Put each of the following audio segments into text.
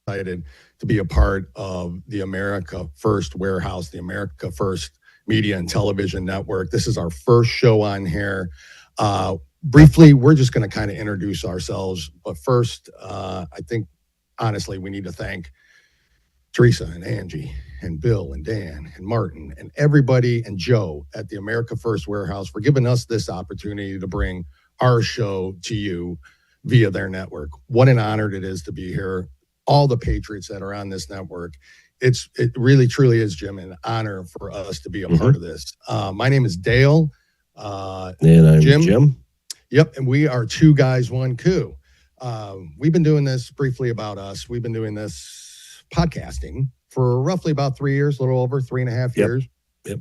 excited to be a part of the America First Warehouse, the America First Media and Television Network. This is our first show on here. Briefly, we're just going to kind of introduce ourselves. But first, I think, honestly, we need to thank Teresa and Angie and Bill and Dan and Martin and everybody and Joe at the America First Warehouse for giving us this opportunity to bring our show to you via their network. What an honor it is to be here. All the Patriots that are on this network. It really, truly is, Jim, an honor for us to be a part of this. My name is Dale. And I'm Jim. Yep, and we are Two Guys, One Coup. We've been doing this briefly about us. We've been doing this podcasting for roughly about 3 years, a little over 3.5 years. Yep.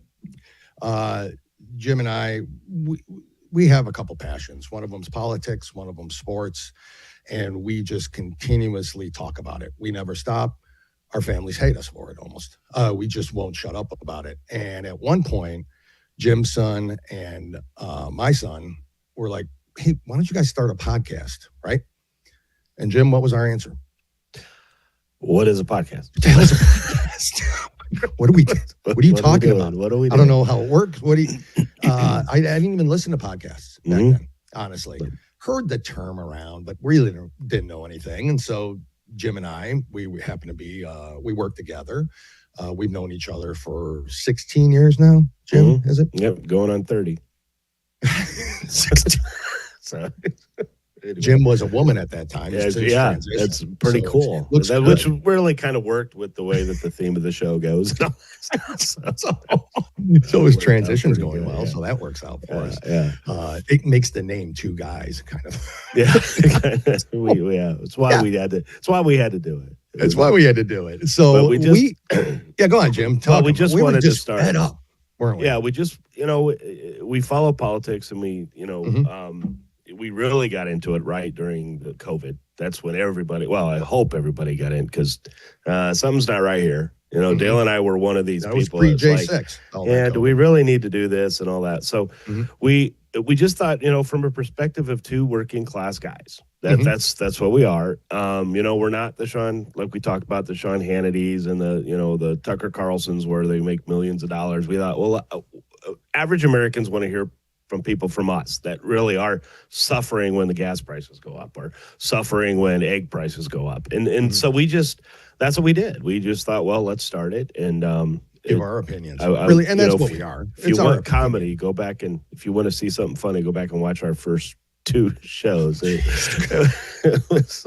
Jim and I, we have a couple passions. One of them's politics, one of them's sports, and we just continuously talk about it. We never stop. Our families hate us for it almost. We just won't shut up about it. And at one point, Jim's son and my son were like, hey, why don't you guys start a podcast, right? And Jim, what was our answer? What is a podcast? What are you talking about? What are we doing? I don't know how it works. I didn't even listen to podcasts back then, honestly. Heard the term around, but really didn't know anything. And so Jim and I, we happen to be, we work together. We've known each other for 16 years now, Jim, is it? Yep, going on 30. So, Jim was a woman at that time. Yeah, that's pretty cool. Which really kind of worked with the way that the theme of the show goes. So his transition's going well, so that works out for us. Yeah. It makes the name Two Guys kind of. Yeah. It's why we had to. It's why we had to do it. It's why we had to do it. So go on, Jim. We just wanted to start. Fed up, weren't we? Yeah, we just we follow politics, and we really got into it right during the COVID. That's when I hope everybody got in because something's not right here. Dale and I were one of these people. Was pre-J6. Like, do we really need to do this and all that? So we just thought, from a perspective of two working class guys, that's what we are. We're not the Sean, like we talked about, the Sean Hannitys and the Tucker Carlsons where they make millions of dollars. We thought, well, average Americans want to hear from people from us that really are suffering when the gas prices go up or suffering when egg prices go up. And so that's what we did. We just thought, well, let's start it and give our opinions. Really, and that's what we are. If you want comedy, go back and if you want to see something funny, go back and watch our first 2 shows. It was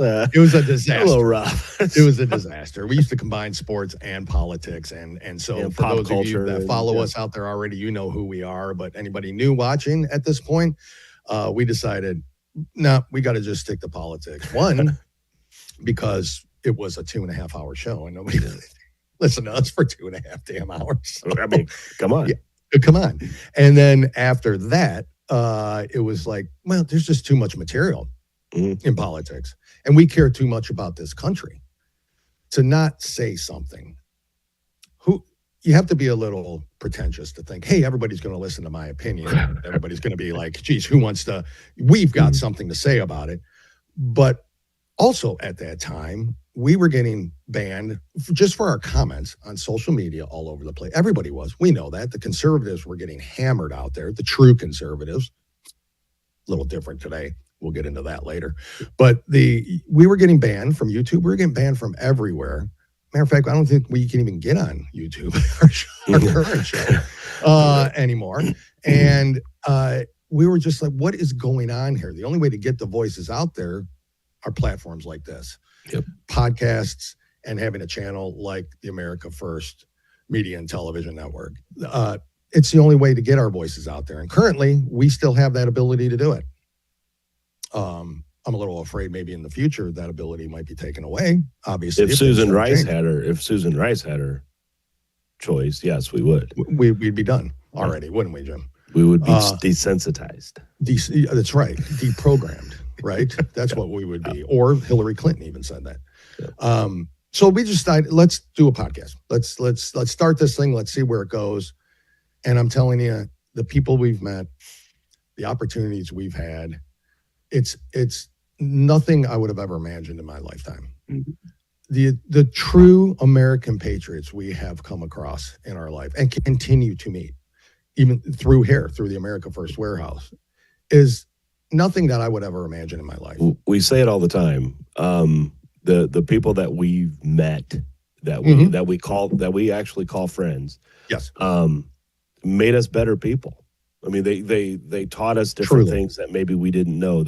a disaster. A little rough. It was a disaster. We used to combine sports and politics, and so for those of you that follow us out there already, you know who we are. But anybody new watching at this point, we decided, no, we got to just stick to politics. One, because it was a 2.5-hour show, and nobody listened to us for 2.5 damn hours. I mean, come on. Yeah, come on. And then after that, it was like, well, there's just too much material in politics. And we care too much about this country to not say something. You have to be a little pretentious to think, hey, everybody's going to listen to my opinion. Everybody's going to be like, geez, we've got something to say about it. But also at that time, we were getting banned just for our comments on social media all over the place. Everybody was. We know that. The conservatives were getting hammered out there, the true conservatives. A little different today. We'll get into that later. But we were getting banned from YouTube. We were getting banned from everywhere. Matter of fact, I don't think we can even get on YouTube, our current show, anymore. And we were just like, what is going on here? The only way to get the voices out there are platforms like this. Yep. Podcasts and having a channel like the America First Media and Television Network. It's the only way to get our voices out there. And currently, we still have that ability to do it. I'm a little afraid maybe in the future that ability might be taken away. Obviously, if Susan Rice had her choice, yes, we would. We'd be done already, wouldn't we, Jim? We would be desensitized. That's right, deprogrammed. Right? That's what we would be. Or Hillary Clinton even said that. Yeah. So we just decided, let's do a podcast. Let's start this thing. Let's see where it goes. And I'm telling you, the people we've met, the opportunities we've had, it's nothing I would have ever imagined in my lifetime. the true American patriots we have come across in our life and continue to meet, even through the America First Warehouse, is nothing that I would ever imagine in my life. We say it all the time. The people that we've met, that we actually call friends, yes, made us better people. I mean, they taught us different things that maybe we didn't know.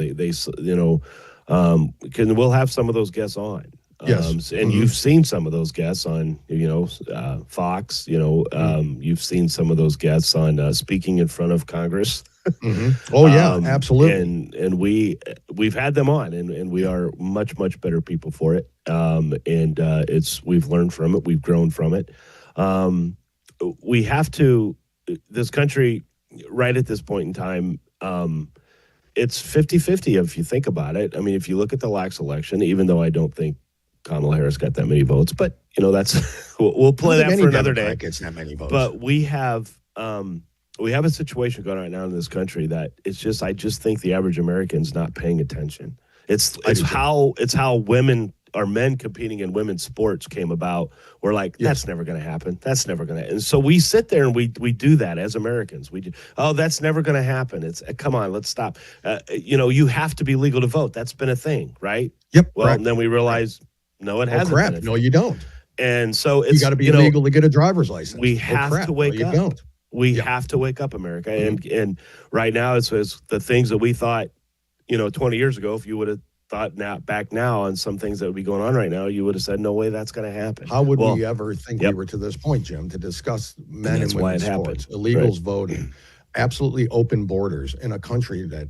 We'll have some of those guests on. Yes, and you've seen some of those guests on, Fox. You've seen some of those guests on speaking in front of Congress. Oh yeah, absolutely. And we've had them on, and we are much better people for it. We've learned from it, we've grown from it. We have to. This country, right at this point in time, it's 50-50 if you think about it. I mean, if you look at the last election, even though I don't think Kamala Harris got that many votes, but that's we'll play that for another day. Gets that many votes. But we have a situation going on right now in this country that I just think the average American's not paying attention. It's how women or men competing in women's sports came about. We're like, that's never going to happen. That's never going to. And so we sit there and we do that as Americans. We do. Oh, that's never going to happen. It's come on, let's stop. You have to be legal to vote. That's been a thing, right? Yep. Well, and then we realize, no, it hasn't. Crap! No, you don't. And so you got to be legal to get a driver's license. We have to wake up. Don't. We have to wake up, America. Mm-hmm. And right now, it's the things that we thought, 20 years ago, if you would have thought back now on some things that would be going on right now, you would have said, no way that's going to happen. How would we ever think we were to this point, Jim, to discuss men and women's sports, illegals voting, absolutely open borders in a country that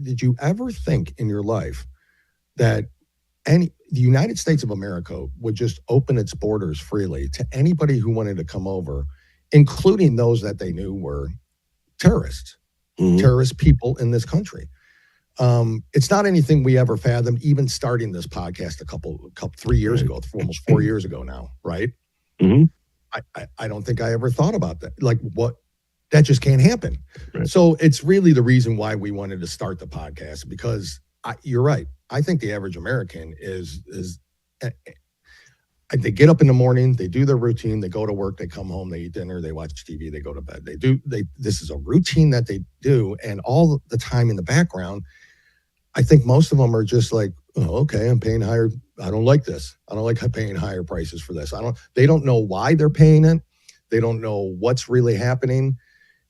did you ever think in your life that the United States of America would just open its borders freely to anybody who wanted to come over, including those that they knew were terrorists, terrorist people in this country? It's not anything we ever fathomed, even starting this podcast 3 years ago, almost 4 years ago now, right? Mm-hmm. I don't think I ever thought about that. Like, what? That just can't happen. Right. So it's really the reason why we wanted to start the podcast, because you're right. I think the average American is they get up in the morning, they do their routine, they go to work, they come home, they eat dinner, they watch TV, they go to bed. This is a routine that they do, and all the time in the background, I think most of them are just like, oh, okay, I'm paying higher. I don't like this. I don't like paying higher prices for this. They don't know why they're paying it. They don't know what's really happening.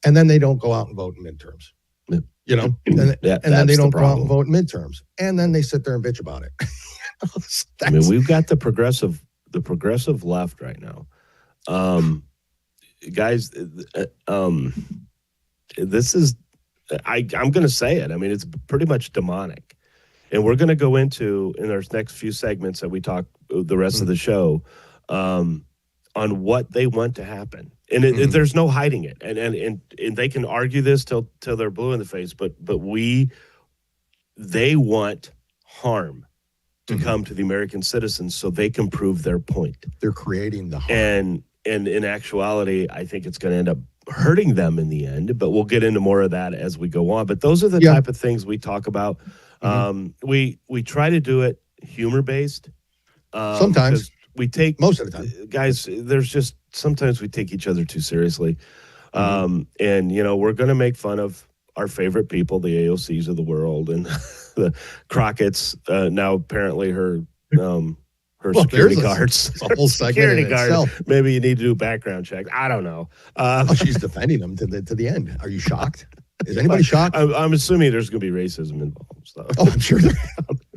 And then they don't go out and vote in midterms, and then they don't go out and vote in midterms. And then they sit there and bitch about it. I mean, we've got the progressive left right now. Guys, this is, I'm going to say it. I mean, it's pretty much demonic. And we're going to go into, in our next few segments that we talk the rest of the show, on what they want to happen. And there's no hiding it. And they can argue this till they're blue in the face, but they want harm to come to the American citizens so they can prove their point. They're creating the harm. And in actuality, I think it's going to end up hurting them in the end, but we'll get into more of that as we go on. But those are the type of things we talk about. We try to do it humor-based. Sometimes. We take, most of the time, guys, there's just, sometimes we take each other too seriously. And, we're going to make fun of our favorite people, the AOCs of the world, and the Crockett's, now apparently her security guards. A whole security guard. Maybe you need to do background checks. I don't know. She's defending them to the end. Are you shocked? Is anybody shocked? I'm assuming there's going to be racism involved. So. Oh, I'm sure there.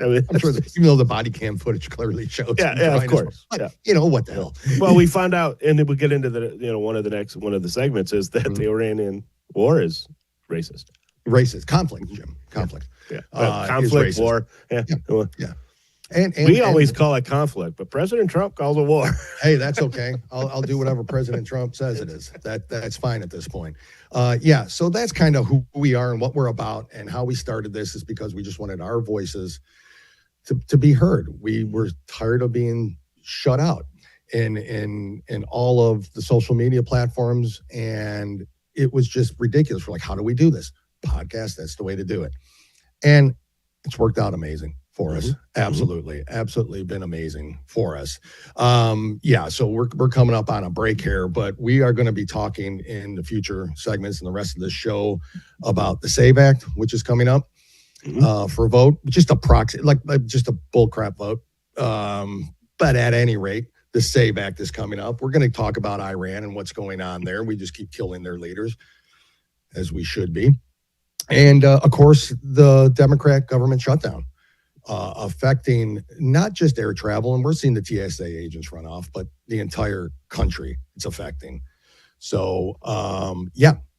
I'm sure even though the body cam footage clearly shows. Yeah, of course. But, what the hell? Well, we found out, and then we get into one of the segments is that the Iranian war is racist. Racist conflict, Jim. Conflict. Yeah. Conflict, war. Yeah. And we always call it conflict, but President Trump calls it war. Hey, that's okay. I'll do whatever President Trump says it is. That's fine at this point. So that's kind of who we are and what we're about, and how we started this is because we just wanted our voices to be heard. We were tired of being shut out in all of the social media platforms, and it was just ridiculous. We're like, how do we do this? Podcast, that's the way to do it. And it's worked out amazing. for us. Absolutely been amazing for us. So we're coming up on a break here, but we are going to be talking in the future segments and the rest of the show about the SAVE Act, which is coming up for a vote, just a proxy, like just a bullcrap vote. But at any rate, the SAVE Act is coming up. We're going to talk about Iran and what's going on there. We just keep killing their leaders, as we should be. And of course, the Democrat government shutdown. Affecting not just air travel, and we're seeing the TSA agents run off, but the entire country it's affecting. So,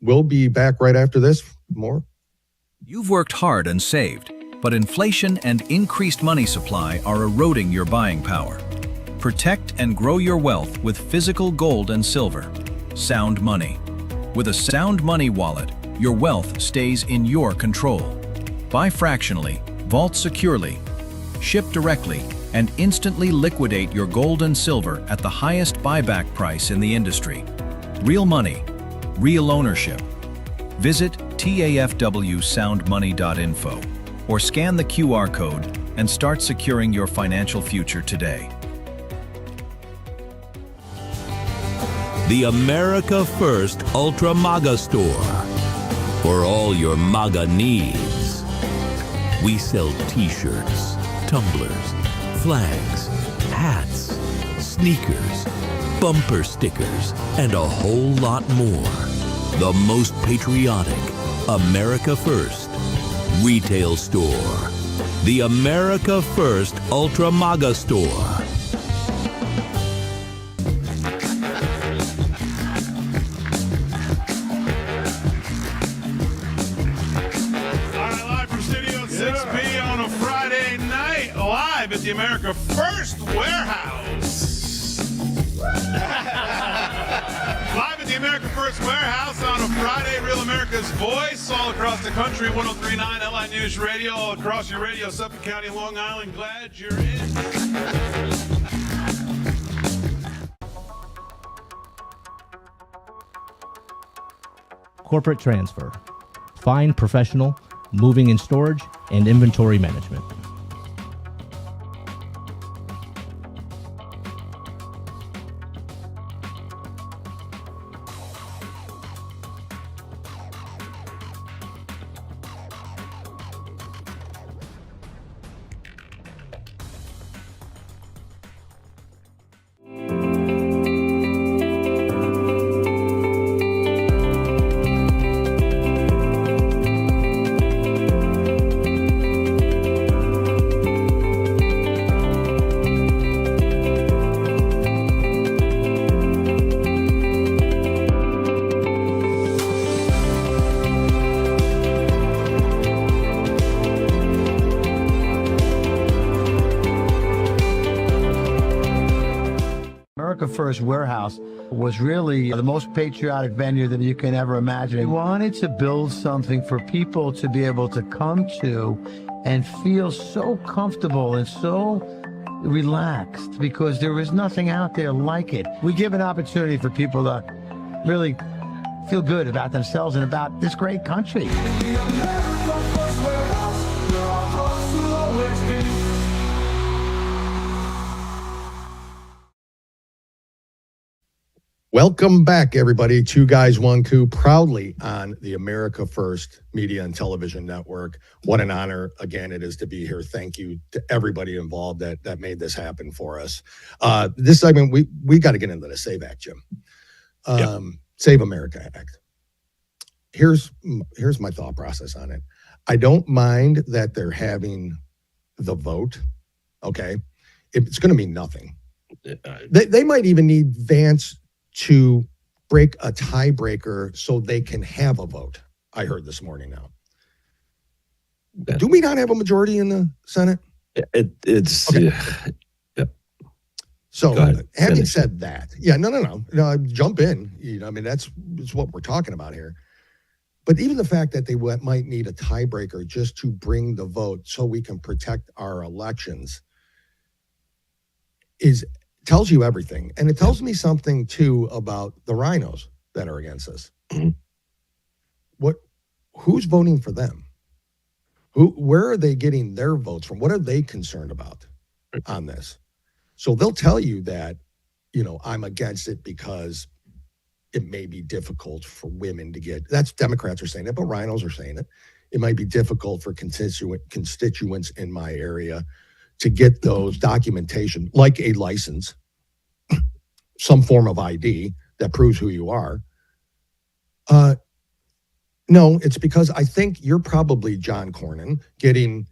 we'll be back right after this. More. You've worked hard and saved, but inflation and increased money supply are eroding your buying power. Protect and grow your wealth with physical gold and silver. Sound Money. With a Sound Money wallet, your wealth stays in your control. Buy fractionally, vault securely, ship directly, and instantly liquidate your gold and silver at the highest buyback price in the industry. Real money, real ownership. Visit tafwsoundmoney.info or scan the QR code and start securing your financial future today. The America First Ultra MAGA Store. For all your MAGA needs. We sell t-shirts, tumblers, flags, hats, sneakers, bumper stickers, and a whole lot more. The most patriotic America First retail store. The America First Ultra MAGA Store. At the America First Warehouse. Live at the America First Warehouse on a Friday, Real America's Voice, all across the country, 103.9 LI News Radio, all across your radio, Suffolk County, Long Island. Glad you're in. Corporate transfer. Fine professional, moving and storage, and inventory management. First Warehouse was really the most patriotic venue that you can ever imagine. We wanted to build something for people to be able to come to and feel so comfortable and so relaxed because there was nothing out there like it. We give an opportunity for people to really feel good about themselves and about this great country. Welcome back, everybody. Two Guys, One Coup, proudly on the America First Media and Television Network. What an honor, again, it is to be here. Thank you to everybody involved that made this happen for us. This segment, we got to get into the SAVE Act, Jim. Save America Act. Here's my thought process on it. I don't mind that they're having the vote, okay? It's going to mean nothing. They might even need Vance to break a tiebreaker so they can have a vote. I heard this morning now. Do we not have a majority in the Senate? It's okay. Yeah. So having said that, no, jump in. I mean, that's what we're talking about here. But even the fact that they might need a tiebreaker just to bring the vote so we can protect our elections tells you everything. And it tells me something too about the rhinos that are against us. Who's voting for them? Where are they getting their votes from? What are they concerned about on this? So they'll tell you that, I'm against it because it may be difficult for women to get. That's Democrats are saying it, but rhinos are saying it. It might be difficult for constituents in my area to get those documentation, like a license, some form of ID that proves who you are. No, it's because I think you're probably, John Cornyn, getting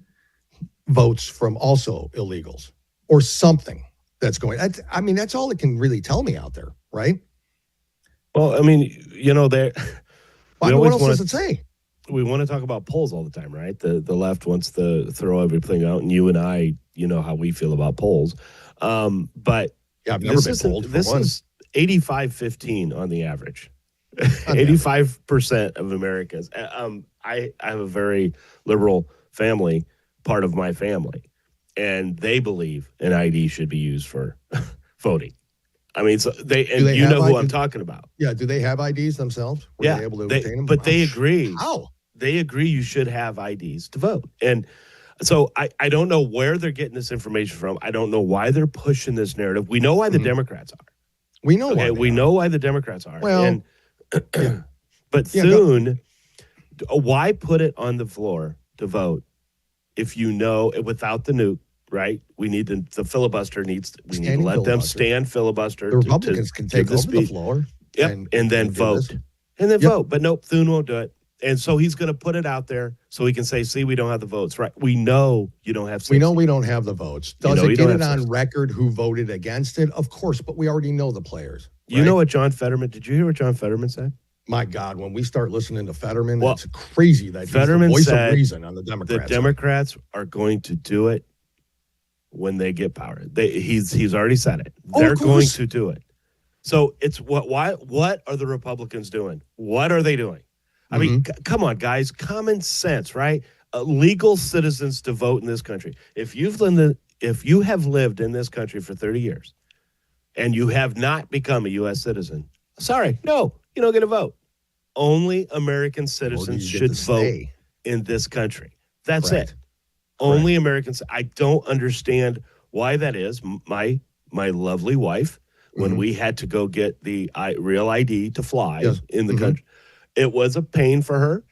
votes from also illegals or something that's going. That's all it can really tell me out there, right? Well, what else does it say? We want to talk about polls all the time, right? The left wants to throw everything out, and you and I, how we feel about polls. But yeah, I've never been polled. This is 85-15 on the average. 85% of Americans. I have a very liberal family, part of my family, and they believe an ID should be used for voting. So you know who I'm talking about. Yeah, do they have IDs themselves? Were they able to obtain them? But they agree. How? They agree you should have IDs to vote. And so I don't know where they're getting this information from. I don't know why they're pushing this narrative. We know why the Democrats are. We know why. We know why the Democrats are. Well, but Thune, why put it on the floor to vote if without the nuke, right? We need the filibuster we need to let them stand filibuster. The Republicans can take over the floor. Yep, and then vote. And then vote. But nope, Thune won't do it. And so he's going to put it out there so he can say, see, we don't have the votes, right? We know you don't have 60. We know we don't have the votes. Does it get it on record who voted against it? Of course, but we already know the players. Right? You know what John Fetterman, did you hear what John Fetterman said? My God, when we start listening to Fetterman, it's crazy that Fetterman he's the voice said of reason on the Democrats. The Democrats are going to do it when they get power. He's already said it. They're going to do it. So it's what are the Republicans doing? What are they doing? I mean, come on, guys, common sense, right? Legal citizens to vote in this country. If you have lived in this country for 30 years and you have not become a U.S. citizen, sorry, no, you don't get a vote. Only American citizens should vote in this country. That's it. Only Americans. I don't understand why that is. My lovely wife, when we had to go get the real ID to fly in the country, it was a pain for her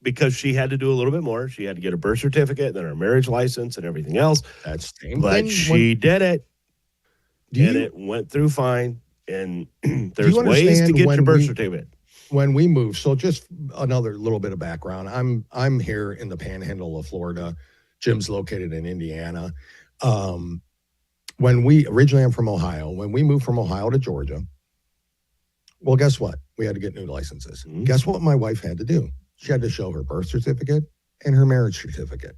because she had to do a little bit more. She had to get a birth certificate, then her marriage license and everything else. But she did it. It went through fine. And there's ways to get your birth certificate. When we moved, so just another little bit of background. I'm here in the panhandle of Florida. Jim's located in Indiana. Originally I'm from Ohio. When we moved from Ohio to Georgia, well, guess what? We had to get new licenses. Guess what my wife had to do? She had to show her birth certificate and her marriage certificate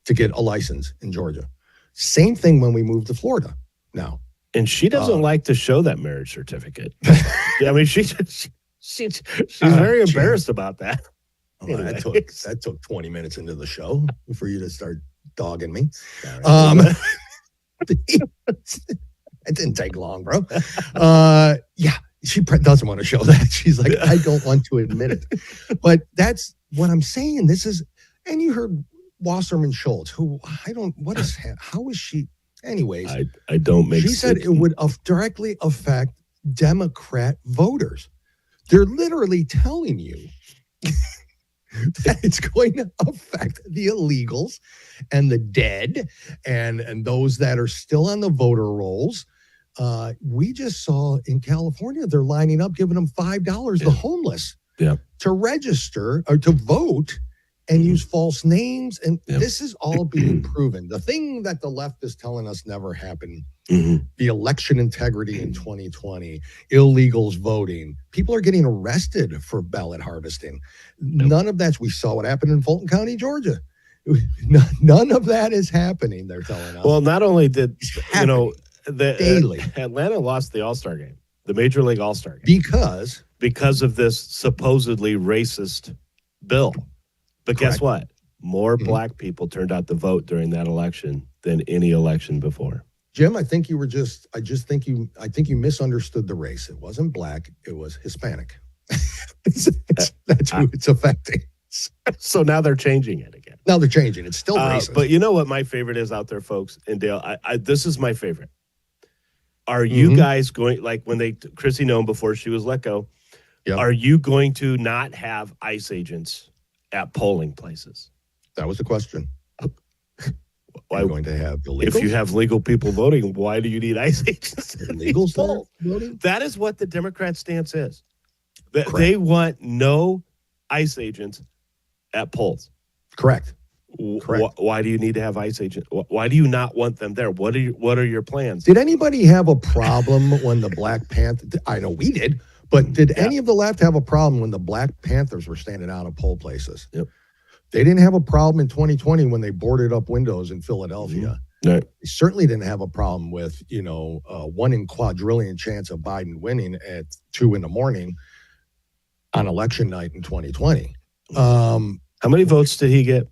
to get a license in Georgia. Same thing when we moved to Florida now. And she doesn't like to show that marriage certificate. She's very embarrassed about that. Anyway. That took 20 minutes into the show for you to start dogging me. It didn't take long, bro. She doesn't want to show that. She's like, I don't want to admit it. But that's what I'm saying. And you heard Wasserman Schultz, who how is she? Anyways, I don't make sense. She said it would directly affect Democrat voters. They're literally telling you that it's going to affect the illegals and the dead and those that are still on the voter rolls. We just saw in California, they're lining up, giving them $5, the homeless, to register or to vote and use false names. And this is all being proven. The thing that the left is telling us never happened, the election integrity in 2020, illegals voting, people are getting arrested for ballot harvesting. None of that. We saw what happened in Fulton County, Georgia. None of that is happening, they're telling us. Well, not only did, Atlanta lost the All-Star game, the Major League All-Star game. Because of this supposedly racist bill. But guess what? More black people turned out to vote during that election than any election before. Jim, I think you misunderstood the race. It wasn't black, it was Hispanic. That's who it's affecting. So now they're changing it again. Now they're changing. It's still racist. But you know what my favorite is out there, folks? And Dale, this is my favorite. Are you guys going, like when Chrissy Nome, before she was let go, are you going to not have ICE agents at polling places? That was the question. Why are you going to have illegals? If you have legal people voting, why do you need ICE agents? Illegals voting? That is what the Democrat stance is. They want no ICE agents at polls. Correct. Why do you need to have ICE agents? Why do you not want them there? What are your plans? Did anybody have a problem when the Black Panther? I know we did, but did any of the left have a problem when the Black Panthers were standing out of poll places? Yep. They didn't have a problem in 2020 when they boarded up windows in Philadelphia. Right. They certainly didn't have a problem with 1 in quadrillion chance of Biden winning at 2 a.m. on election night in 2020. How many votes did he get?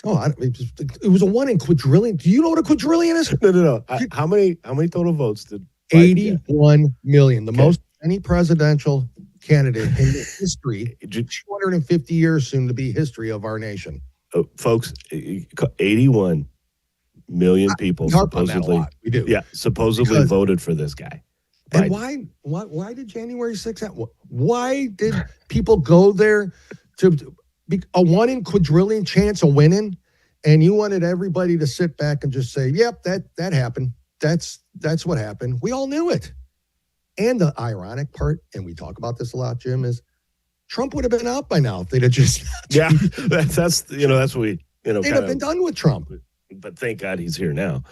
Oh, it was a 1 in quadrillion. Do you know what a quadrillion is? No. How many total votes did Biden 81 million, the most any presidential candidate in the history, 250 years soon to be history of our nation. Folks, 81 million people supposedly. We do. Yeah, supposedly voted for this guy. Biden. And why did January 6th happen? Why did people go there to a 1 in quadrillion chance of winning, and you wanted everybody to sit back and just say, "Yep, that happened. That's what happened." We all knew it. And the ironic part, and we talk about this a lot, Jim, is Trump would have been out by now if they'd have just that's what we they'd have been done with Trump. But thank God he's here now.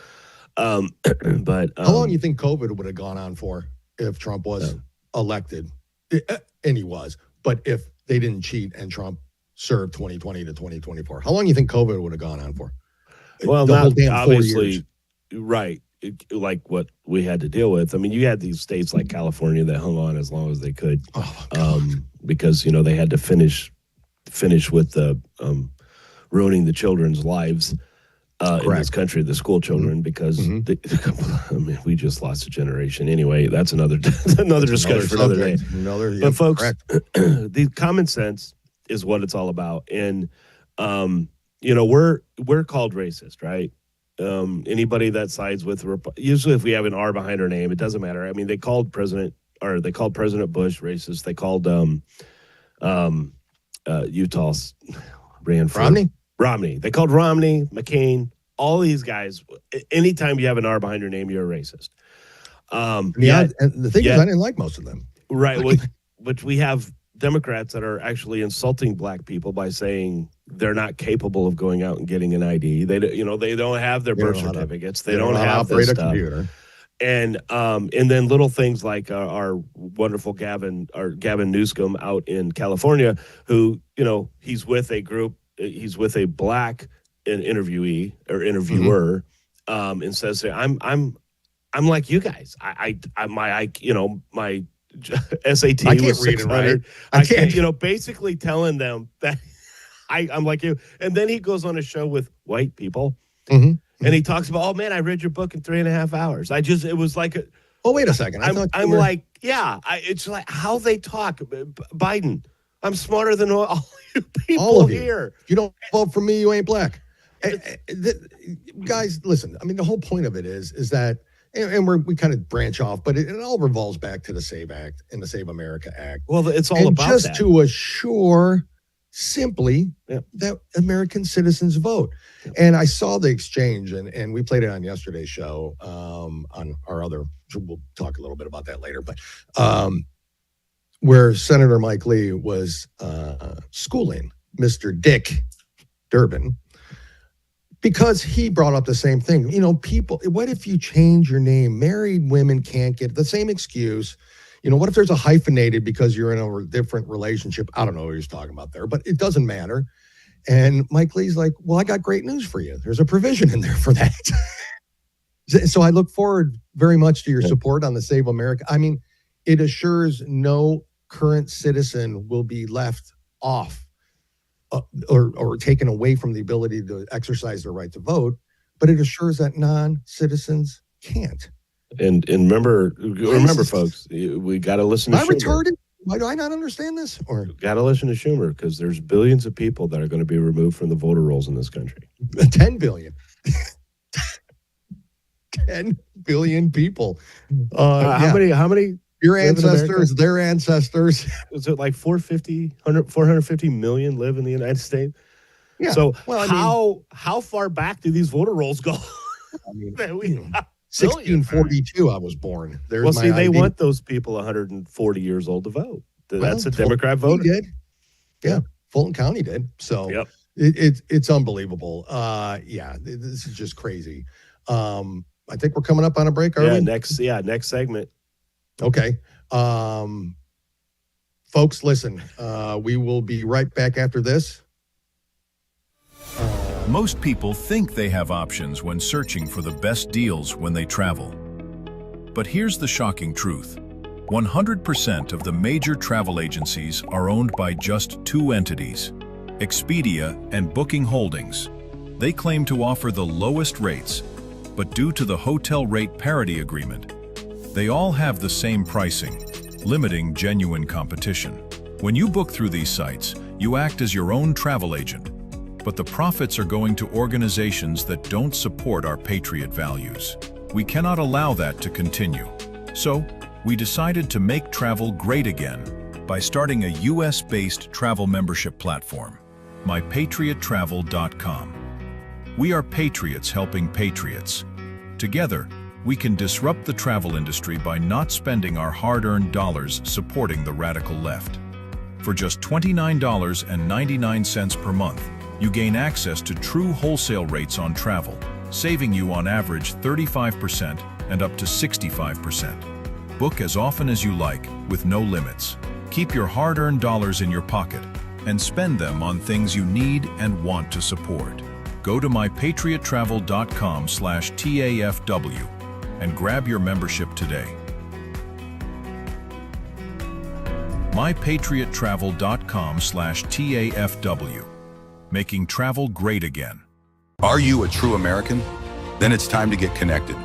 But how long do you think COVID would have gone on for if Trump was elected? And he was, but if they didn't cheat and Trump served 2020 to 2024, how long do you think COVID would have gone on for? Well, not obviously, right. Like what we had to deal with. I mean, you had these states like California that hung on as long as they could, because they had to finish with the ruining the children's lives in this country, the school children, because we just lost a generation. Anyway, that's another discussion for another day. But folks, the common sense is what it's all about, and we're called racist, right? Anybody that sides with usually if we have an R behind our name, it doesn't matter. I mean, they called President Bush racist. They called Utah ran for Romney. They called Romney, McCain, all these guys. Anytime you have an R behind your name, you're a racist. And the thing is, I didn't like most of them. Right. But we have Democrats that are actually insulting black people by saying they're not capable of going out and getting an ID. They don't have their birth certificates. They don't have this stuff. Computer. And then little things like our wonderful Gavin Newsom out in California, who he's with a group. He's with a black interviewee or interviewer, and says, "I'm like you guys. My SAT was 600. I can't, basically telling them that I'm like you." And then he goes on a show with white people, and he talks about, "Oh man, I read your book in 3.5 hours. It was like a." Oh, wait a second. Like, yeah. It's like how they talk. Biden, I'm smarter than all you people all of here. If you don't vote for me, you ain't black. Guys, listen. I mean, the whole point of it is that. And we kind of branch off, but it all revolves back to the SAVE Act and the Save America Act. Well, it's all about just that. To assure simply that American citizens vote. Yep. And I saw the exchange, and we played it on yesterday's show on our other, we'll talk a little bit about that later, but where Senator Mike Lee was schooling Mr. Dick Durbin, because he brought up the same thing. People, what if you change your name? Married women can't get the same excuse. What if there's a hyphenated because you're in a different relationship? I don't know what he's talking about there, but it doesn't matter. And Mike Lee's like, well, I got great news for you. There's a provision in there for that. So I look forward very much to your support on the Save America. I mean, it assures no current citizen will be left off or taken away from the ability to exercise their right to vote, but it assures that non-citizens can't. And remember, folks, we got to listen to Am I retarded? Why do I not understand this? Or Got to listen to Schumer, because there's billions of people that are going to be removed from the voter rolls in this country. 10 billion. 10 billion people. How many? Your live in ancestors, their ancestors. Is it like 450 million live in the United States? Yeah. So Well, how far back do these voter rolls go? I mean, That we- 1642, I was born. There's Well, my see, they ID. want those people 140 years old to vote. That's a Fulton Democrat voter. Did. Yeah, Fulton County did. So Yep. it's unbelievable. Yeah, this is just crazy. I think we're coming up on a break, are we? Next segment. Okay. Folks, listen, we will be right back after this. Most people think they have options when searching for the best deals when they travel. But here's the shocking truth. 100% of the major travel agencies are owned by just two entities, Expedia and Booking Holdings. They claim to offer the lowest rates, but due to the hotel rate parity agreement, they all have the same pricing, limiting genuine competition. When you book through these sites, you act as your own travel agent, but the profits are going to organizations that don't support our patriot values. We cannot allow that to continue. So, we decided to make travel great again by starting a US-based travel membership platform, mypatriottravel.com. We are patriots helping patriots. Together, we can disrupt the travel industry by not spending our hard-earned dollars supporting the radical left. For just $29.99 per month, you gain access to true wholesale rates on travel, saving you on average 35% and up to 65%. Book as often as you like, with no limits. Keep your hard-earned dollars in your pocket and spend them on things you need and want to support. Go to mypatriottravel.com/TAFW and grab your membership today. mypatriottravel.com/TAFW. Making travel great again. Are you a true American? Then it's time to get connected.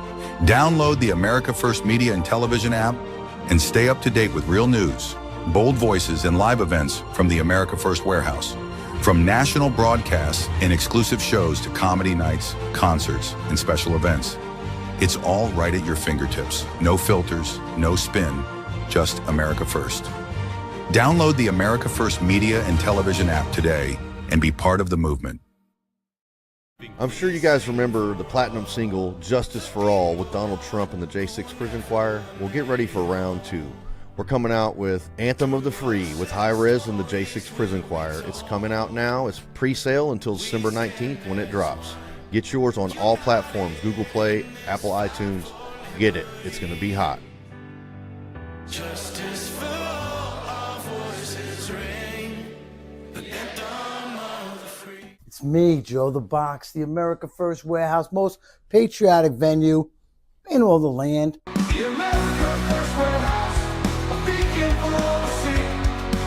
Download the America First Media and Television app and stay up to date with real news, bold voices, and live events from the America First Warehouse. From national broadcasts and exclusive shows to comedy nights, concerts, and special events. It's all right at your fingertips. No filters, no spin, just America First. Download the America First Media and Television app today and be part of the movement. I'm sure you guys remember the platinum single Justice for All with Donald Trump and the J6 Prison Choir. Well, get ready for round two. We're coming out with Anthem of the Free with High Res and the J6 Prison Choir. It's coming out now. It's pre-sale until December 19th when it drops. Get yours on all platforms, Google Play, Apple iTunes. Get it. It's going to be hot. Justice for all, our voices ring. The anthem of the free. It's me, Joe the Box, the America First Warehouse, most patriotic venue in all the land. The America First Warehouse, a beacon for all to see,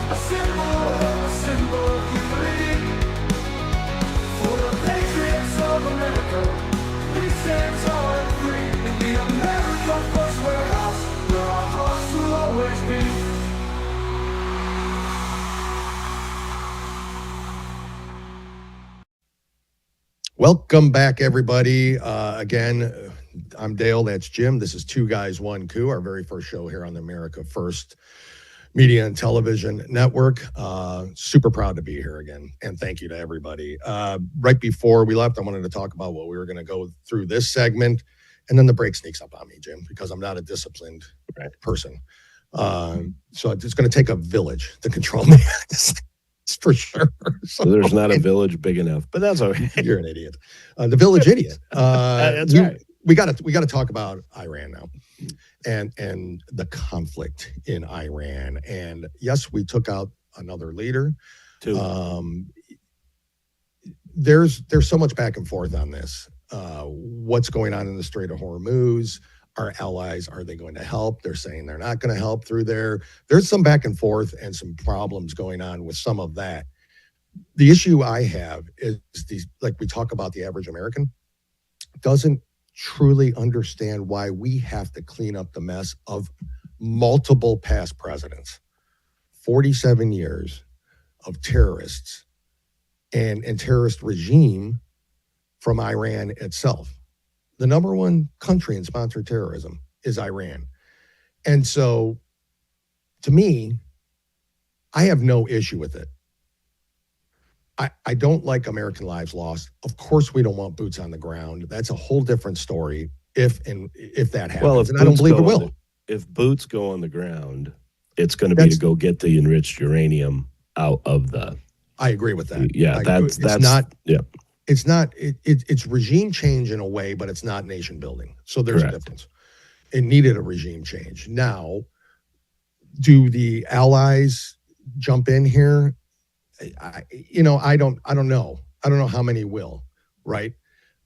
a symbol of unity. For the patriots of America, we stand tall and free. In the America First Warehouse, where our hearts will always be. Welcome back, everybody. Again, I'm Dale. That's Jim. This is Two Guys, One Coup, our very first show here on the America First Media and Television Network. Super proud to be here again, and thank you to everybody. Right before we left, I wanted to talk about what we were going to go through this segment, and then the break sneaks up on me, Jim, because I'm not a disciplined person. So it's going to take a village to control me. For sure. So there's not a village big enough, but that's okay. You're an idiot. The village idiot. That's right. We got to talk about Iran now, and the conflict in Iran. And yes, we took out another leader. There's so much back and forth on this. What's going on in the Strait of Hormuz? Our allies, are they going to help? They're saying they're not going to help through there. There's some back and forth and some problems going on with some of that. The issue I have is these, like we talk about, the average American doesn't truly understand why we have to clean up the mess of multiple past presidents. 47 years of terrorists and terrorist regime from Iran itself. The number one country in sponsored terrorism is Iran. And so, to me, I have no issue with it. I don't like American lives lost. Of course, we don't want boots on the ground. That's a whole different story if that happens. Well, and I don't believe it will. If boots go on the ground, it's going to be to go get the enriched uranium out of the. I agree with that. Yeah, that's not. Yeah, it's not. It's regime change in a way, but it's not nation building. So there's a difference. It needed a regime change. Now, do the allies jump in here? I don't know. I don't know how many will, right?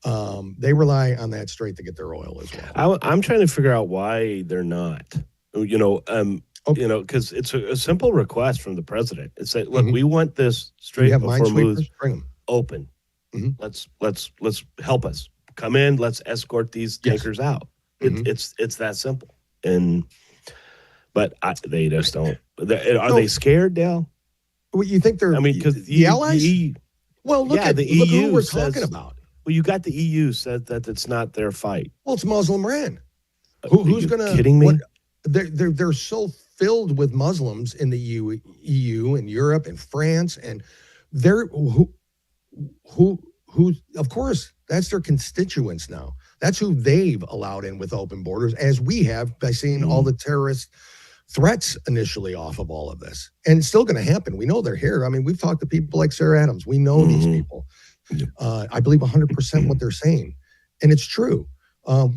They rely on that strait to get their oil as well. I'm trying to figure out why they're not. Because it's a simple request from the president. It's that, look, we want this strait of Hormuz open. Let's help us come in. Let's escort these tankers out. It's that simple. But they just don't. Are they scared, Dale? Well, you think they're? I mean, because the allies. Look the EU who we're talking about. Well, you got the EU said that it's not their fight. Well, it's Muslim Iran. Who's going to? Kidding me? They're so filled with Muslims in the EU and Europe and France, and they're who of course that's their constituents now. That's who they've allowed in with open borders, as we have by seeing all the terrorist threats initially off of all of this. And it's still going to happen. We know they're here. I mean, we've talked to people like Sarah Adams. We know these people. I believe 100% what they're saying. And it's true.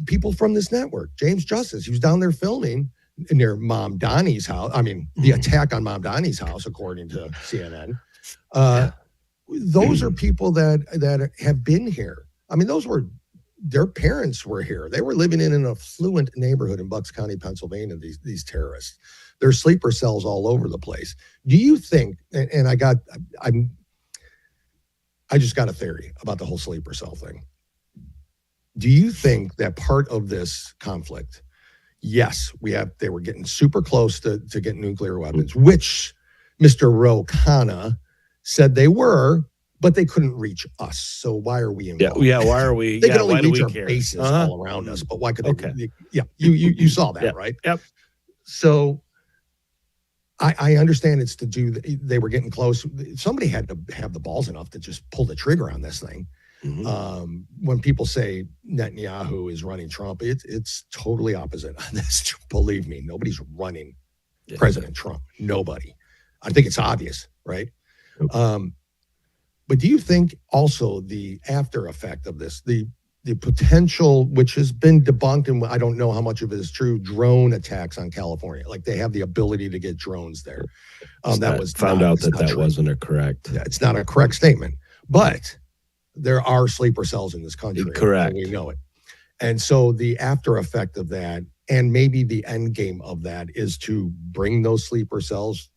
People from this network, James Justice, he was down there filming near Mom Donnie's house. I mean, the attack on Mom Donnie's house, according to CNN. Those are people that have been here. I mean, their parents were here. They were living in an affluent neighborhood in Bucks County, Pennsylvania, these terrorists. There's sleeper cells all over the place. Do you think, and I just got a theory about the whole sleeper cell thing. Do you think that part of this conflict, yes, they were getting super close to getting nuclear weapons, which Mr. Ro Khanna said they were, but they couldn't reach us. So why are we involved? Yeah. Why are we? They can only why do reach we our care? bases all around us, but why could they? Yeah, you saw that, right? Yep. So I understand it's to do. They were getting close. Somebody had to have the balls enough to just pull the trigger on this thing. When people say Netanyahu is running Trump, it's totally opposite on this. Believe me, nobody's running President Trump. Nobody. I think it's obvious, right? But do you think also the after effect of this, the potential, which has been debunked, and I don't know how much of it is true, drone attacks on California, like they have the ability to get drones there. That was found out that wasn't a correct. Yeah, it's not a correct statement, but there are sleeper cells in this country. Correct. And we know it. And so the after effect of that, and maybe the end game of that, is to bring those sleeper cells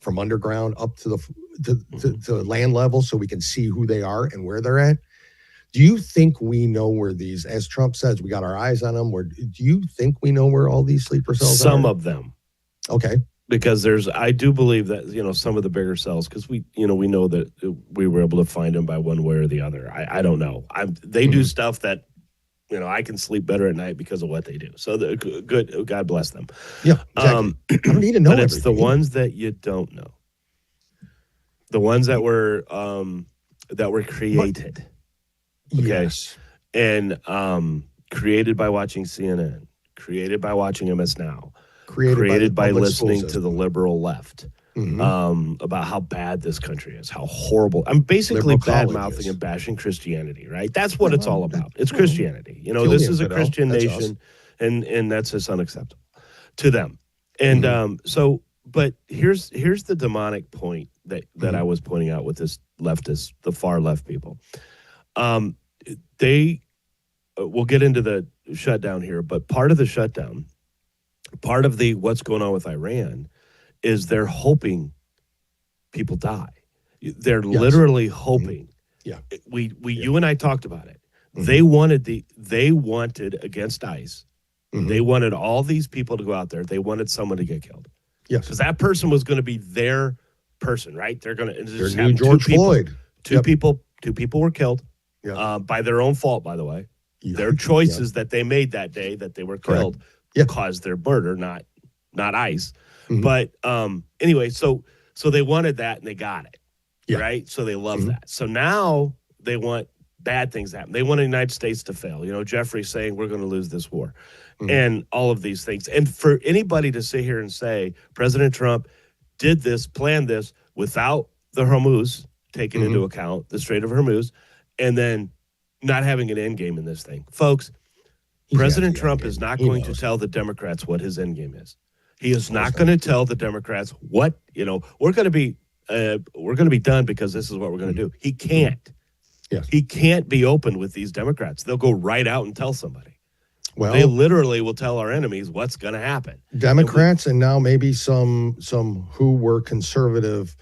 from underground up to the land level so we can see who they are and where they're at. Do you think we know where these, as Trump says, we got our eyes on them? Do you think we know where all these sleeper cells are? Some of them. Okay. Because I do believe that, some of the bigger cells, because we know that we were able to find them by one way or the other. I don't know. They do stuff that, I can sleep better at night because of what they do. So good. God bless them. Yeah. Exactly. I don't need to know. But it's the ones that you don't know. The ones that were created. Okay. Yes. And created by watching CNN, created by watching MS Now, created by listening to the liberal left about how bad this country is, how horrible. I'm basically bad-mouthing and bashing Christianity, right? That's what it's all about. It's Christianity. This is a Christian nation, and that's just unacceptable to them. And but here's the demonic point that I was pointing out with this leftist, the far left people. We'll get into the shutdown here, but part of the shutdown, part of the what's going on with Iran is they're hoping people die. They're literally hoping. Yeah. You and I talked about it. They wanted against ICE. They wanted all these people to go out there. They wanted someone to get killed. Yes. Because that person was going to be their person, right? They're going to Their new George Floyd. Two people were killed Yep. by their own fault, by the way. Yeah. Their choices that they made that day that they were killed caused their murder, not ICE. Mhm. But anyway, so they wanted that and they got it, Yeah. right? So they love that. So now they want bad things to happen. They want the United States to fail. Jeffrey saying we're going to lose this war and all of these things. And for anybody to sit here and say President Trump did this, planned this without the Hormuz taken into account, the Strait of Hormuz, and then not having an end game in this thing. Folks, President Trump is not going to tell the Democrats what his end game is. He is not going to tell the Democrats what, we're going to be done because this is what we're going to do. He can't. Yes. He can't be open with these Democrats. They'll go right out and tell somebody. Well, they literally will tell our enemies what's going to happen. Democrats and now maybe some who were conservative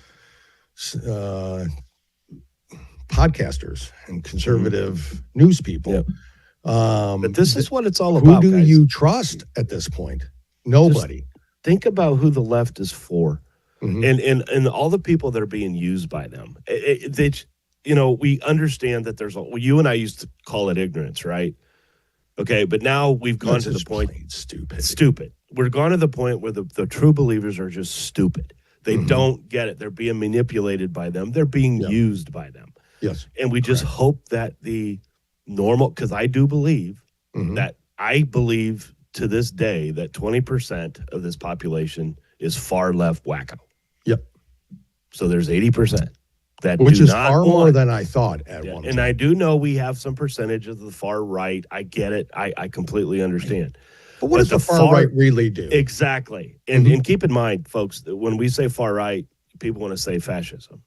podcasters and conservative news people. Yep. But this is what it's all who about. do guys. you trust at this point? Nobody. Think about who the left is for, Mhm. and all the people that are being used by them. We understand that you and I used to call it ignorance, right? Okay, but now we've gone to the point. Stupid. We're gone to the point where the true believers are just stupid. They don't get it. They're being manipulated by them. They're being used by them. Yes. And we just hope that the normal, because I do believe that to this day that 20% of this population is far left wacko. Yep. So there's 80% that Which do is not far want, more than I thought at one and time. I do know we have some percentage of the far right. I get it. I completely understand. But what does the far right really do? Exactly. And keep in mind, folks, that when we say far right, people want to say fascism.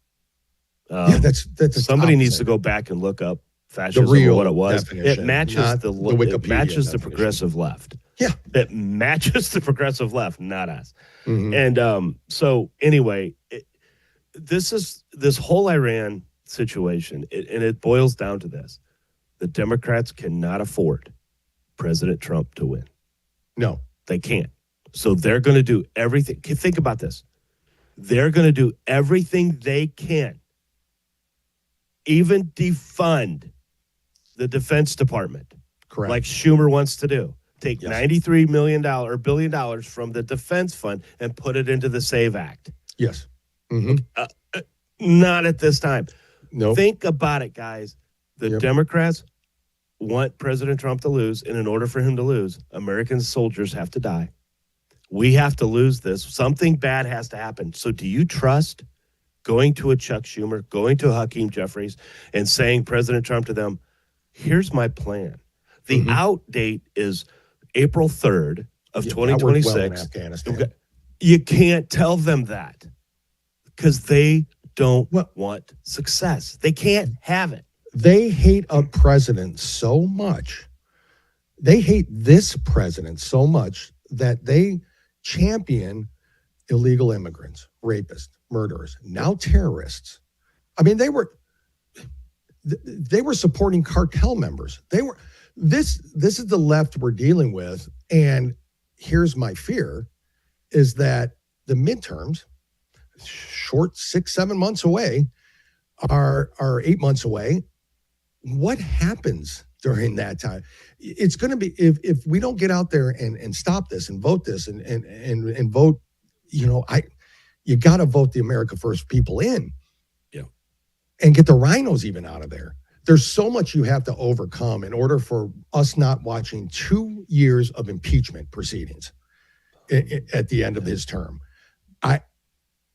Yeah, that's somebody needs to go back and look up fascism, real what it was. definition, It matches not the Wikipedia matches the definition. progressive left. Yeah. It matches the progressive left, not us. Mhm. And so anyway, this whole Iran situation, and it boils down to this: the Democrats cannot afford President Trump to win. No. They can't. So they're going to do everything. Think about this. They're going to do everything they can, even defund the Defense Department, Correct. like Schumer wants to do. Take Yes. $93 million or $1 billion from the Defense Fund and put it into the SAVE Act. Yes. Mhm. Not at this time. No. Think about it, guys. The Democrats want President Trump to lose, and in order for him to lose, American soldiers have to die. We have to lose this. Something bad has to happen. So do you trust going to a Chuck Schumer, going to a Hakeem Jeffries, and saying, President Trump, to them, here's my plan. The out date is April 3rd of That worked well in 2026. Afghanistan. You can't tell them that because they don't want success. They can't have it. They hate a president so much. They hate this president so much that they champion illegal immigrants, rapists, murderers, now terrorists. I mean, they were supporting cartel members. This is the left we're dealing with. And here's my fear is that the midterms, short 6-7 months away, are 8 months away. What happens during that time? It's going to be, if we don't get out there and stop this and vote this and vote, you got to vote the America First people in. Yeah. And get the rhinos even out of there. There's so much you have to overcome in order for us not watching 2 years of impeachment proceedings at the end of his term.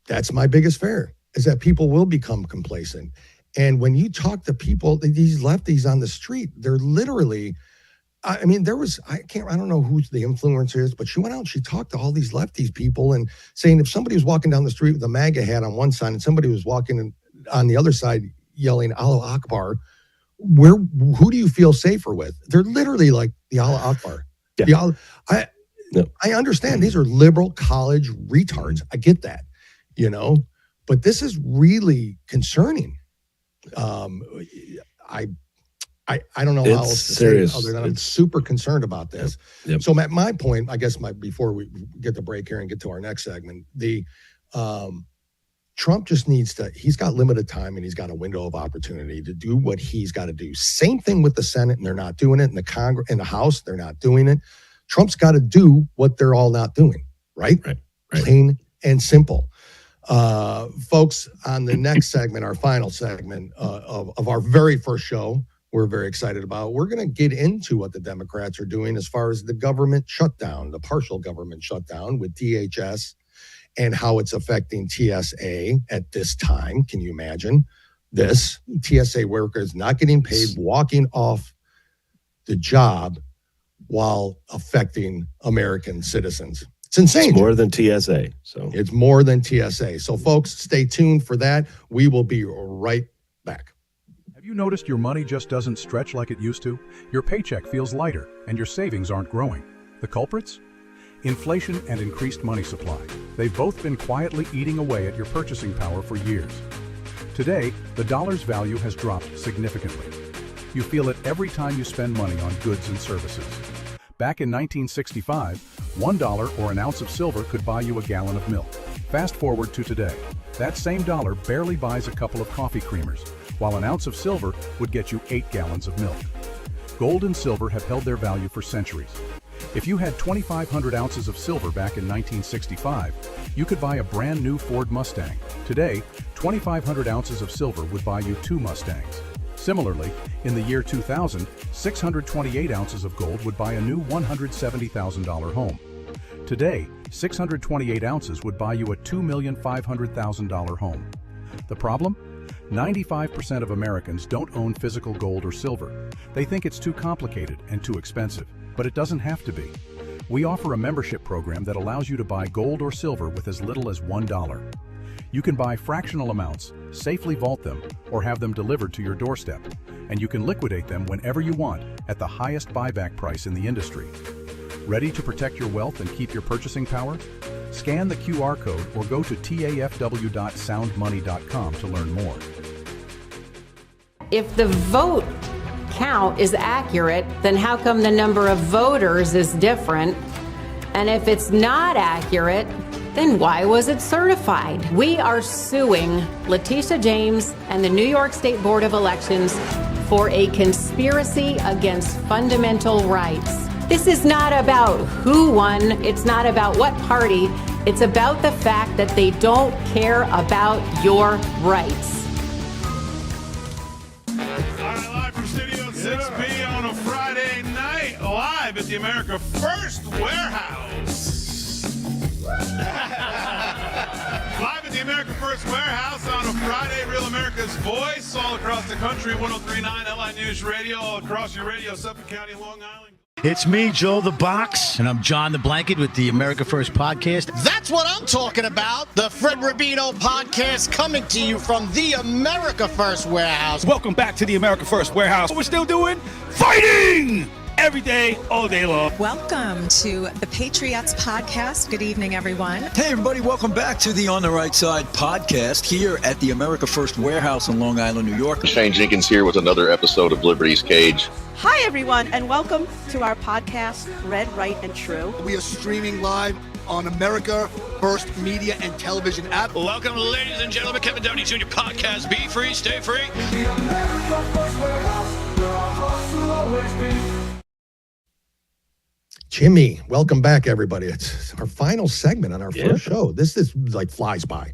That's my biggest fear, is that people will become complacent. And when you talk to people, these lefties on the street, they're literally, I mean, I don't know who the influencer is, but she went out and she talked to all these lefties people and saying if somebody was walking down the street with a MAGA hat on one side and somebody was walking on the other side yelling Allah Akbar, who do you feel safer with? They're literally like the Allah Akbar. Yeah. I understand these are liberal college retards. I get that, but this is really concerning. I I don't know how else to serious. say it other than I'm super concerned about this. Yep. So my point, I guess, before we get the break here and get to our next segment, Trump just needs to. He's got limited time and he's got a window of opportunity to do what he's got to do. Same thing with the Senate, and they're not doing it. In the Congress, in the House, they're not doing it. Trump's got to do what they're all not doing. Right. Plain and simple. Folks, on the next segment, our final segment of our very first show, we're very excited about. We're going to get into what the Democrats are doing as far as the government shutdown, the partial government shutdown with DHS, and how it's affecting TSA at this time. Can you imagine this? TSA workers not getting paid, walking off the job while affecting American citizens. It's insane. It's more than TSA. So it's more than TSA. So folks, stay tuned for that. We will be right back. Have you noticed your money just doesn't stretch like it used to? Your paycheck feels lighter and your savings aren't growing. The culprits? Inflation and increased money supply. They've both been quietly eating away at your purchasing power for years. Today, the dollar's value has dropped significantly. You feel it every time you spend money on goods and services. Back in 1965, $1 or an ounce of silver could buy you a gallon of milk. Fast forward to today. That same dollar barely buys a couple of coffee creamers, while an ounce of silver would get you 8 gallons of milk. Gold and silver have held their value for centuries. If you had 2,500 ounces of silver back in 1965, you could buy a brand new Ford Mustang. Today, 2,500 ounces of silver would buy you 2 Mustangs. Similarly, in the year 2000, 628 ounces of gold would buy a new $170,000 home. Today, 628 ounces would buy you a $2,500,000 home. The problem? 95% of Americans don't own physical gold or silver. They think it's too complicated and too expensive, but it doesn't have to be. We offer a membership program that allows you to buy gold or silver with as little as $1. You can buy fractional amounts, safely vault them, or have them delivered to your doorstep, and you can liquidate them whenever you want at the highest buyback price in the industry. Ready to protect your wealth and keep your purchasing power? Scan the QR code or go to tafw.soundmoney.com to learn more. If the vote count is accurate, then how come the number of voters is different? And if it's not accurate, then why was it certified? We are suing Letitia James and the New York State Board of Elections for a conspiracy against fundamental rights. This is not about who won. It's not about what party. It's about the fact that they don't care about your rights. All right, live from Studio 6B on a Friday night, live at the America First Warehouse. Live at the America First Warehouse on a Friday, Real America's Voice, all across the country, 103.9 LI News Radio, all across your radio, Suffolk County, Long Island. It's me, Joe the Box. And I'm John the Blanket with the America First Podcast. That's what I'm talking about. The Fred Rubino Podcast coming to you from the America First Warehouse. Welcome back to the America First Warehouse. What we're still doing? Fighting! Every day, all day long. Welcome to the Patriots Podcast. Good evening, everyone. Hey, everybody. Welcome back to the On the Right Side podcast here at the America First Warehouse in Long Island, New York. Shane Jenkins here with another episode of Liberty's Cage. Hi, everyone, and welcome to our podcast, Red, Right, and True. We are streaming live on America First Media and Television app. Welcome, ladies and gentlemen, Kevin Downey Jr. podcast. Be free, stay free. The America First Warehouse, where our hearts will always be. Jimmy, welcome back, everybody. It's our final segment on our first show. This is like flies by.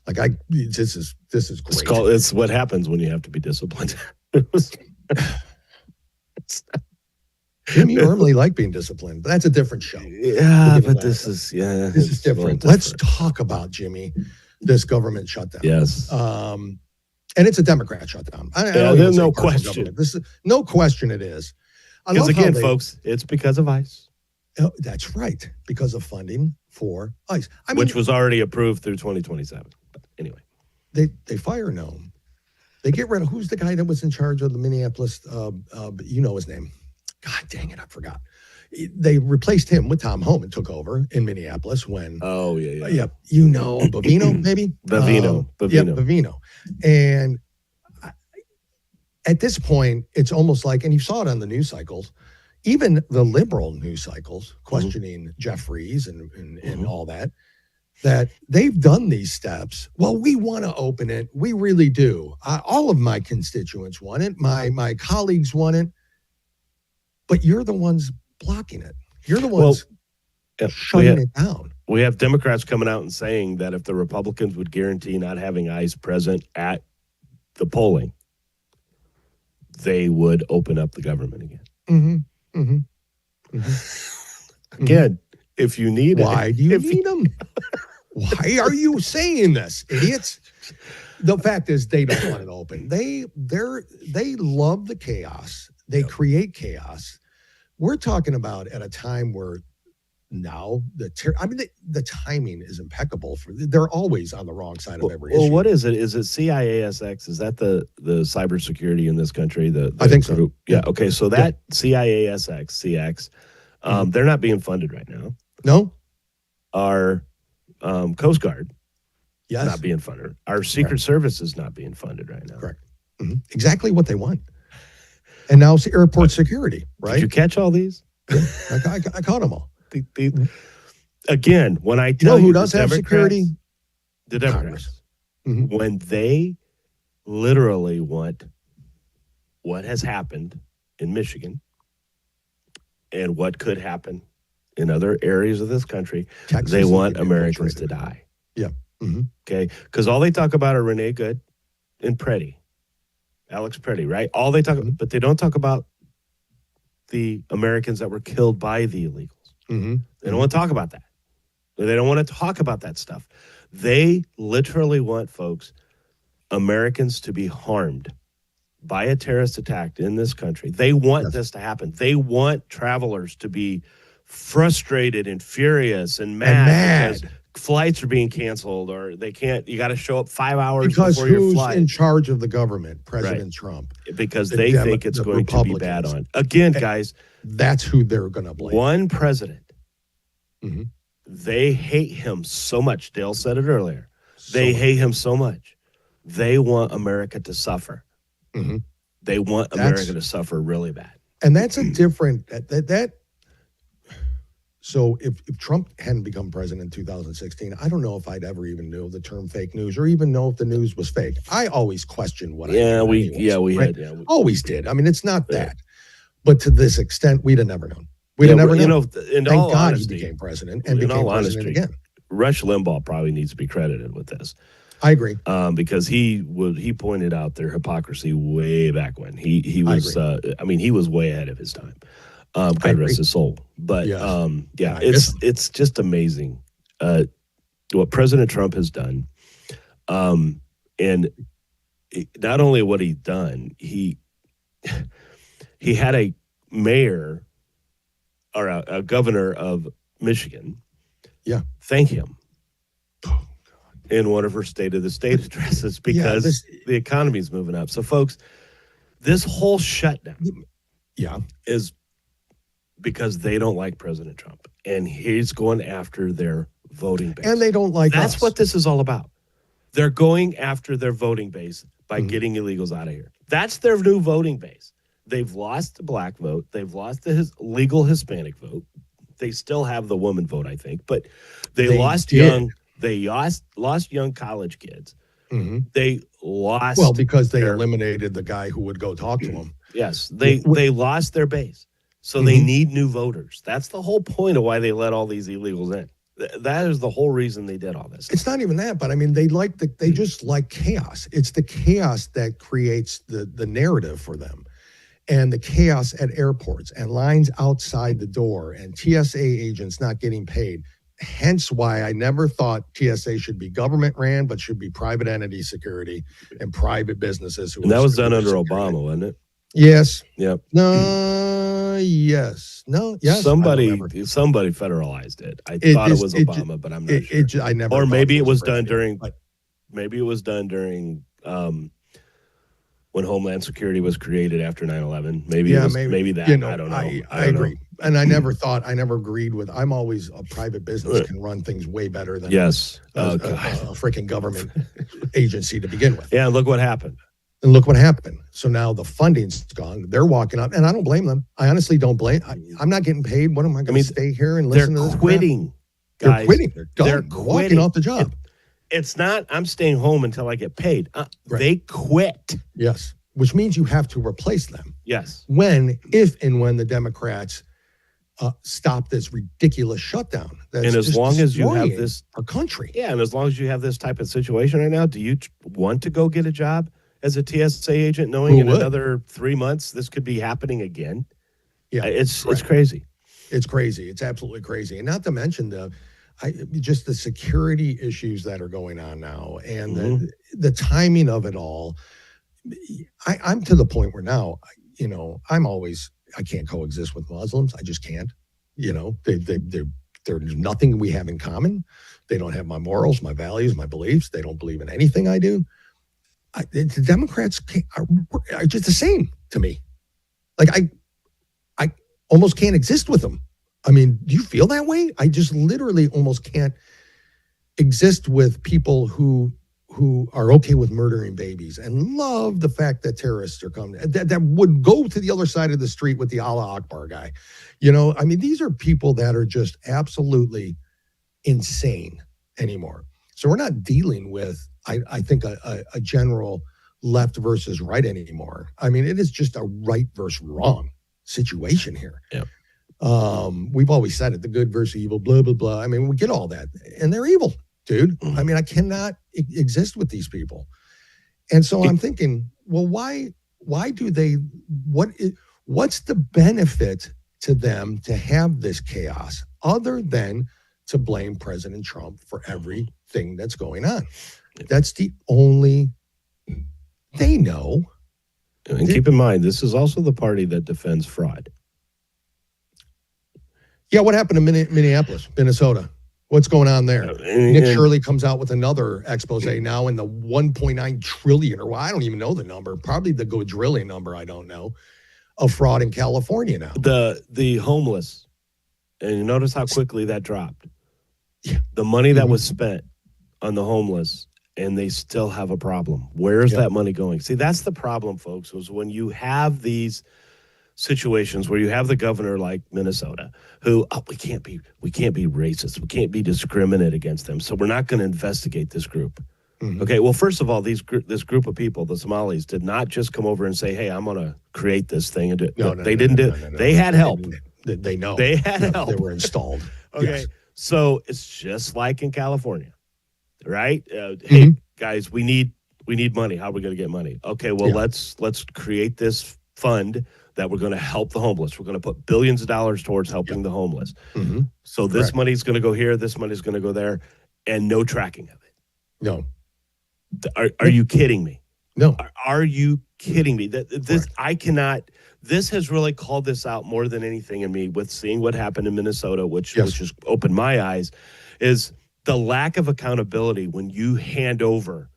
This is great. It's what happens when you have to be disciplined. Jimmy, you normally like being disciplined, but that's a different show. Yeah, but this is different. Let's talk about, Jimmy, this government shutdown. Yes. And it's a Democrat shutdown. There's no question. This is no question. It is. Because again, folks, it's because of ICE. Oh, that's right, because of funding for ICE, which was already approved through 2027. But anyway, they fire Noam. They get rid of who's the guy that was in charge of the Minneapolis. You know his name. God dang it, I forgot. They replaced him with Tom Homan took over in Minneapolis when. Oh yeah. You know Bavino maybe. Bavino. Yeah, Bavino, and at this point, it's almost like, and you saw it on the news cycles, even the liberal news cycles questioning Jeffries and all that they've done these steps. Well, we want to open it. We really do. All of my constituents want it. My colleagues want it. But you're the ones blocking it. You're the ones shutting it down. We have Democrats coming out and saying that if the Republicans would guarantee not having ICE present at the polling, they would open up the government again. Again, if you need it. Why do you need them? Why are you saying this, idiots? The fact is they don't want it open. They love the chaos. They create chaos. We're talking about at a time where now the timing is impeccable. They're always on the wrong side of every issue. Well, what is it? Is it CIASX? Is that the cybersecurity in this country? I think so. Group? Yeah. Okay. So that CIASX, CX, they're not being funded right now. No. Our Coast Guard, yes, not being funded. Our Secret Service is not being funded right now. Correct. Exactly what they want. And now it's airport security, right? Did you catch all these? Yeah, I caught them all. Again, when I tell who does have security? The Democrats. When they literally want what has happened in Michigan and what could happen in other areas of this country, Texas, they want Americans to die. Yeah. Okay. Because all they talk about are Renee Good and Alex Preddy, right? All they talk about, but they don't talk about the Americans that were killed by the illegals. They don't want to talk about that. They don't want to talk about that stuff. They literally want, folks, Americans to be harmed by a terrorist attack in this country. They want this to happen. They want travelers to be frustrated and furious and mad because flights are being canceled or they can't. You got to show up 5 hours before your flight. Who's in charge of the government? President Trump. Because they think it's going to be bad on. Again, guys. That's who they're going to blame. One president. They hate him so much. Dale said it earlier. They hate him so much. They want America to suffer. They want America to suffer really bad. And that's a different So if Trump hadn't become president in 2016, I don't know if I'd ever even know the term fake news or even know if the news was fake. I always questioned what always did. I mean, it's not that. But to this extent, we'd have never known. We'd have never known. In Thank all God honesty, he became president and became president again. Rush Limbaugh probably needs to be credited with this. I agree. Because he pointed out their hypocrisy way back when. He was he was way ahead of his time. God rest his soul. But it's just amazing what President Trump has done. And not only what he's done, he had a mayor or a governor of Michigan thank him in one of her State of the State addresses because the economy is moving up. So, folks, this whole shutdown is because they don't like President Trump, and he's going after their voting base. And they don't like That's us. what this is all about. They're going after their voting base by getting illegals out of here. That's their new voting base. They've lost the black vote. They've lost the legal Hispanic vote. They still have the woman vote, I think, but they lost young. They lost young college kids. They lost because they eliminated the guy who would go talk to them. Yes, they lost their base, so they need new voters. That's the whole point of why they let all these illegals in. That is the whole reason they did all this. It's not even that, but I mean, they just like chaos. It's the chaos that creates the narrative for them. And the chaos at airports and lines outside the door and TSA agents not getting paid. Hence why I never thought TSA should be government ran, but should be private entity security and private businesses. And that was done under Obama, wasn't it? Yes. Yep. No. Yes. No. Yes. Somebody federalized it. I thought it was Obama, but I'm not sure. I never. Or maybe it was done during. Maybe it was done during. When Homeland Security was created after 9/11, maybe that. I don't know. I agree, and I never agreed with. I'm always a private business can run things way better than a freaking government agency to begin with. Yeah, look what happened. And look what happened. So now the funding's gone. They're walking up, and I don't blame them. I honestly don't blame. I'm not getting paid. What am I going to stay here and listen to this? They're quitting. They're quitting. They're done. They're walking off the job. It's not, I'm staying home until I get paid. They quit. Yes. Which means you have to replace them. Yes. If and when the Democrats stop this ridiculous shutdown. That's and as long as you have this, our country. Yeah. And as long as you have this type of situation right now, do you want to go get a job as a TSA agent, knowing in another 3 months this could be happening again? Yeah. It's crazy. It's crazy. It's absolutely crazy. And not to mention just the security issues that are going on now and the timing of it all. I'm to the point where now, I can't coexist with Muslims. I just can't. There's nothing we have in common. They don't have my morals, my values, my beliefs. They don't believe in anything I do. The Democrats are just the same to me. Like I almost can't exist with them. I mean, do you feel that way? I just literally almost can't exist with people who are okay with murdering babies and love the fact that terrorists are coming, that would go to the other side of the street with the Allah Akbar guy. I mean, these are people that are just absolutely insane anymore. So we're not dealing with, I think, a general left versus right anymore. I mean, it is just a right versus wrong situation here. Yeah. We've always said it, the good versus evil, blah, blah, blah. I mean, we get all that. And they're evil, dude. I mean, I cannot exist with these people. And so I'm thinking, well, why do they, what's the benefit to them to have this chaos other than to blame President Trump for everything that's going on? That's the only, they know. And keep in mind, this is also the party that defends fraud. Yeah, what happened to Minneapolis, Minnesota? What's going on there? Nick Shirley comes out with another expose now in the 1.9 trillion, or I don't even know the number, probably the quadrillion number, I don't know, of fraud in California now. The homeless, and you notice how quickly that dropped. Yeah. The money that was spent on the homeless, and they still have a problem. Where's that money going? See, that's the problem, folks, was when you have these situations where you have the governor like Minnesota who, we can't be racist. We can't be discriminate against them. So we're not going to investigate this group. Okay, well, first of all, this group of people, the Somalis, did not just come over and say, hey, I'm going to create this thing and do it. No, they didn't do it. They had help. They know. They had help. They were installed. Okay, so it's just like in California, right? Hey, guys, we need money. How are we going to get money? Okay, well, let's create this fund that we're going to help the homeless. We're going to put billions of dollars towards helping the homeless. So this money's going to go here, this money's going to go there, and no tracking of it. No. Are you kidding me? No. Are you kidding me? I cannot. This has really called this out more than anything in me with seeing what happened in Minnesota, which just opened my eyes, is the lack of accountability when you hand over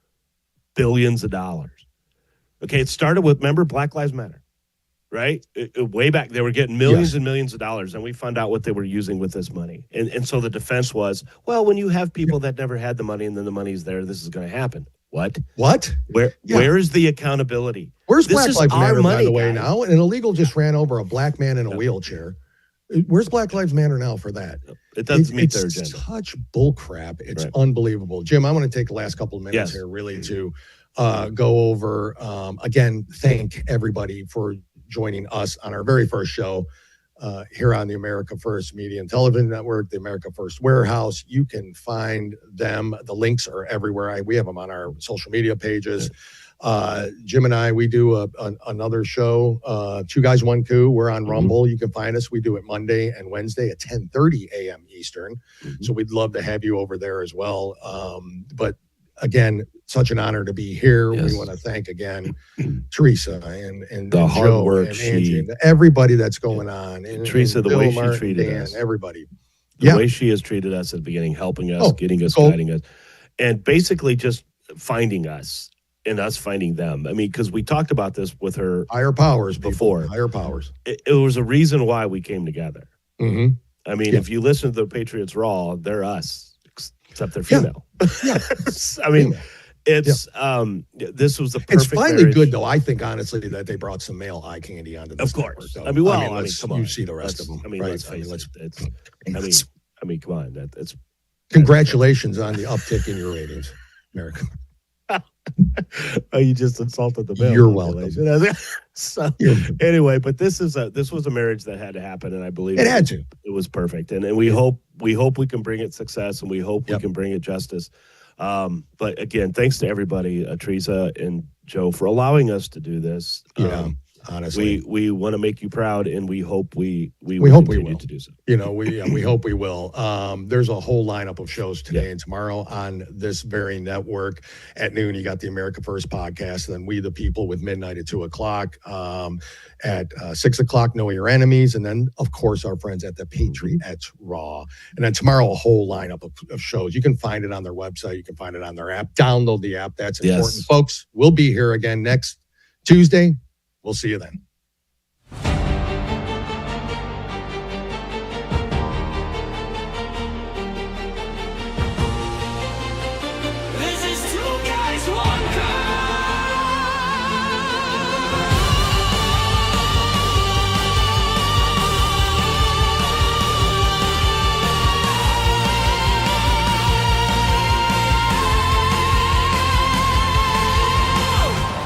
billions of dollars. Okay, it started with, remember, Black Lives Matter. Right? Way back, they were getting millions and millions of dollars, and we found out what they were using with this money. And so the defense was, well, when you have people that never had the money and then the money's there, this is going to happen. What? Where is the accountability? Where's Black Lives Matter, by the way, now? An illegal just ran over a black man in a wheelchair. Where's Black Lives Matter now for that? It doesn't meet their agenda. It's such bull crap. It's unbelievable. Jim, I want to take the last couple of minutes here really to go over, again, thank everybody for joining us on our very first show here on the America First Media and Television Network, the America First Warehouse. You can find them. The links are everywhere. We have them on our social media pages. Jim and I, we do another show, Two Guys, One Coup. We're on Rumble. You can find us. We do it Monday and Wednesday at 10:30 a.m. Eastern. So we'd love to have you over there as well. But again, such an honor to be here. We want to thank again Teresa and the hard Joe work and Angie and everybody that's going on. And Teresa, and the Bill, way she Martin, treated Dan, us, everybody, the way she has treated us at the beginning, helping us, getting us, guiding us, and basically just finding us and us finding them. I mean, because we talked about this with her higher powers before. Higher powers. It was a reason why we came together. I mean, if you listen to the Patriots Raw, they're us, except they're female. Yeah. I mean, It's this was the perfect. It's finally marriage. good, though. I think honestly that they brought some male eye candy onto this. Of course. Network, I mean, well, I mean, come on. you see the rest of them. I mean, right? let's face it. It's, I mean, come on. That's congratulations on the uptick in your ratings, America. Oh, you just insulted the male. You're welcome. So anyway, but this was a marriage that had to happen, and I believe it had to. It was perfect, and we hope we can bring it success, and we hope we can bring it justice. But again, thanks to everybody, Teresa and Joe, for allowing us to do this. Honestly, we want to make you proud, and we hope we hope we will to do so. You know, we hope we will. There's a whole lineup of shows today and tomorrow on this very network. At noon, you got the America First podcast, and then We the People with Midnight at 2:00. At 6:00, Know Your Enemies, and then of course our friends at the Patriots Raw. And then tomorrow, a whole lineup of shows. You can find it on their website. You can find it on their app. Download the app. That's important, folks. We'll be here again next Tuesday. We'll see you then. This is Two Guys, One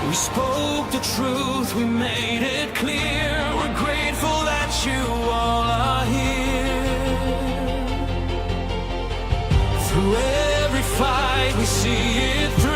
We spoke the truth, we made it clear. We're grateful that you all are here. Through every fight, we see it through.